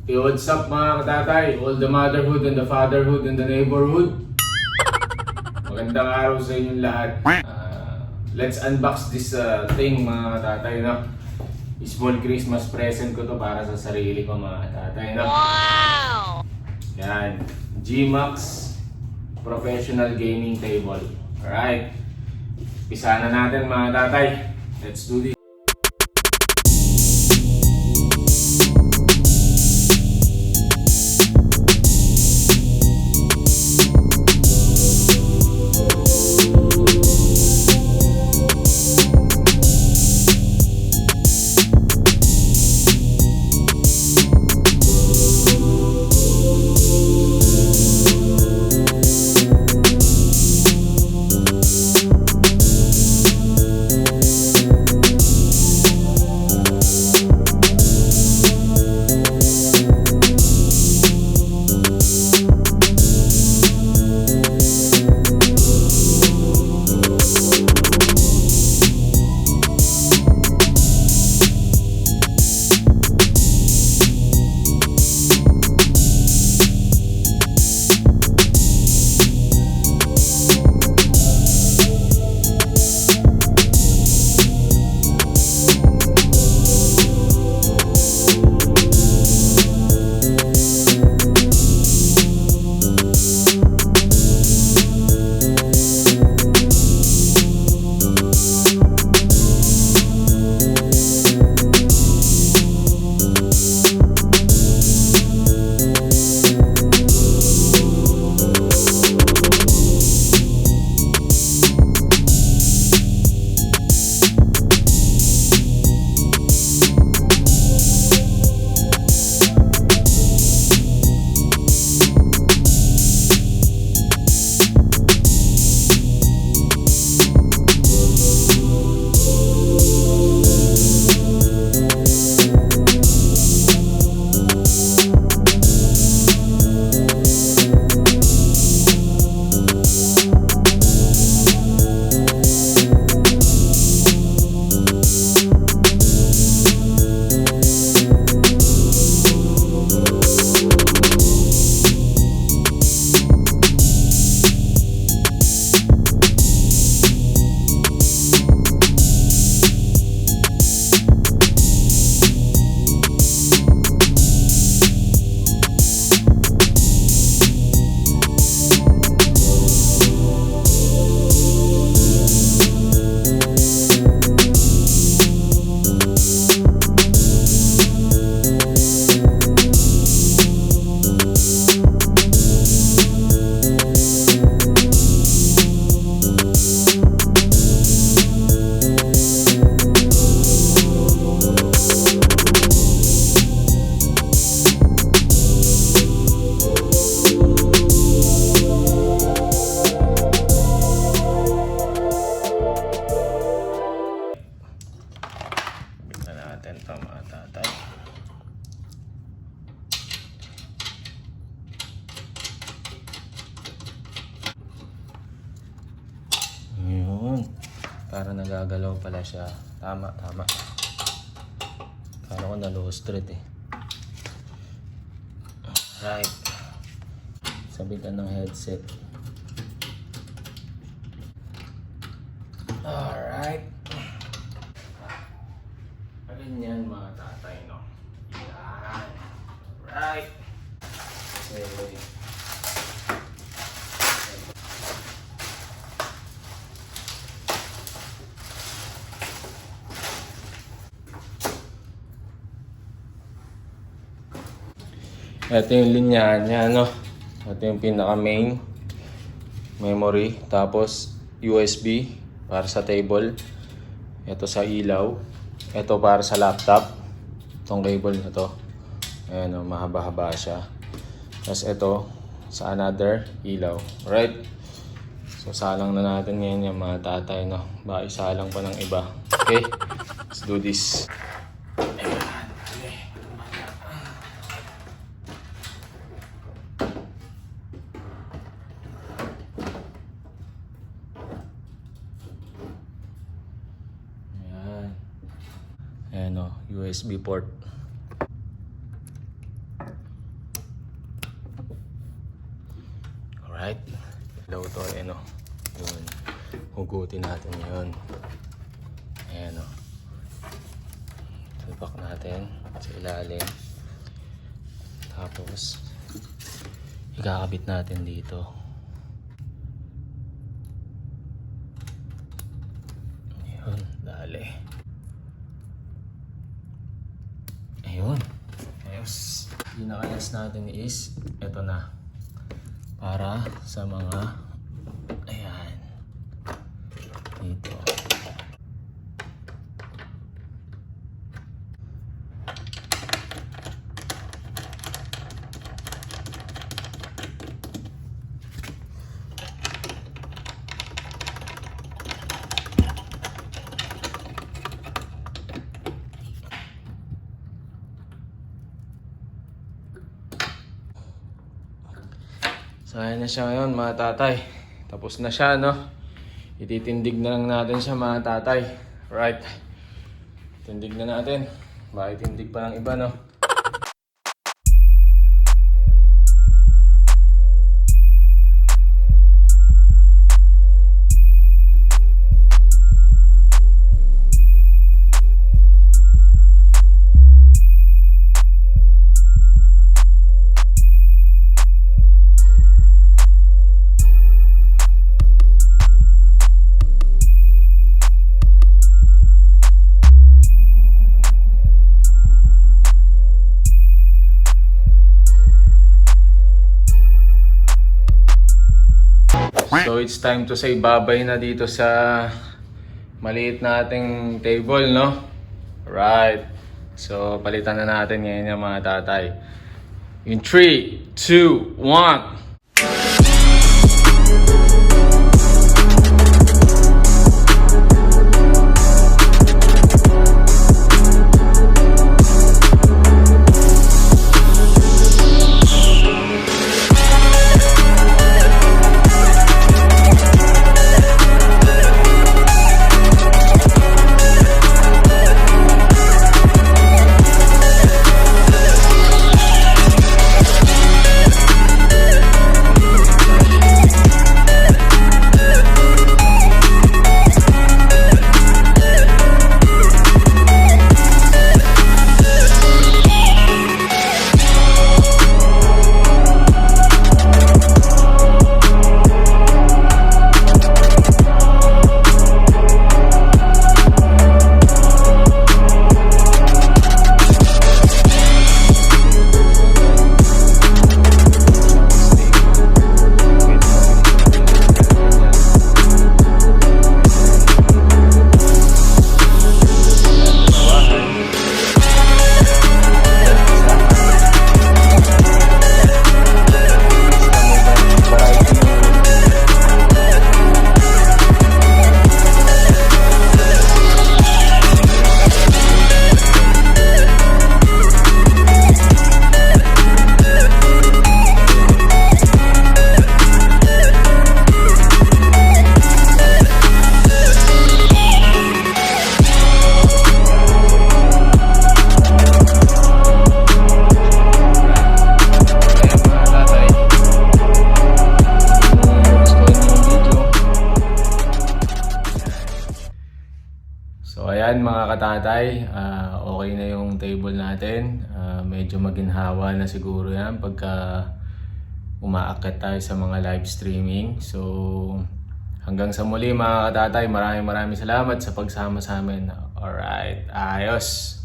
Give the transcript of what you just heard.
Hey, what's up mga katatay? All the motherhood and the fatherhood and the neighborhood. Magandang araw sa inyong lahat. Let's unbox this thing mga katatay, no? Small Christmas present ko to para sa sarili ko mga katatay, no? Wow! Yan. G-Max Professional Gaming Table. Alright. Pisa na natin mga katatay. Let's do this. Para nagagalaw pala siya. Tama. Kala ko na-low street eh. Right. Sabitan ng headset. Alright. Alin yan mga tatay, no? Yan. Right. Okay. Ito yung linya niya, no? Ito yung pinaka main memory, tapos USB para sa table, ito sa ilaw, ito para sa laptop, itong cable na to, ayan o, mahaba-haba siya, tapos ito sa another ilaw, right? So salang na natin ngayon yung mga tatay, no? Ba isalang pa ng iba. Okay, let's do this. Ayan o, USB port. Alright. Hello to, ayan o. Yun. Hugutin natin yun. Ayan o. Tulpak natin sa ilalim. Tapos, ikakabit natin dito. Ayun, dali. Ayun. Ayos. Pinaka-last natin is, ito na. Para sa mga, ayan. Dito. So ayan na siya ngayon mga tatay. Tapos na siya, no? Ititindig na lang natin siya mga tatay. Right. Tindig na natin. Bakit tindig pa ng iba, no? So it's time to say bye-bye na dito sa maliit nating table, no? Right. So palitan na natin ngayon yung mga tatay. In 3, 2, 1. So ayan mga katatay, okay na yung table natin. Medyo maginhawa na siguro yan pagka umaakyat tayo sa mga live streaming. So hanggang sa muli mga katatay, maraming salamat sa pagsama sa amin. Alright, ayos!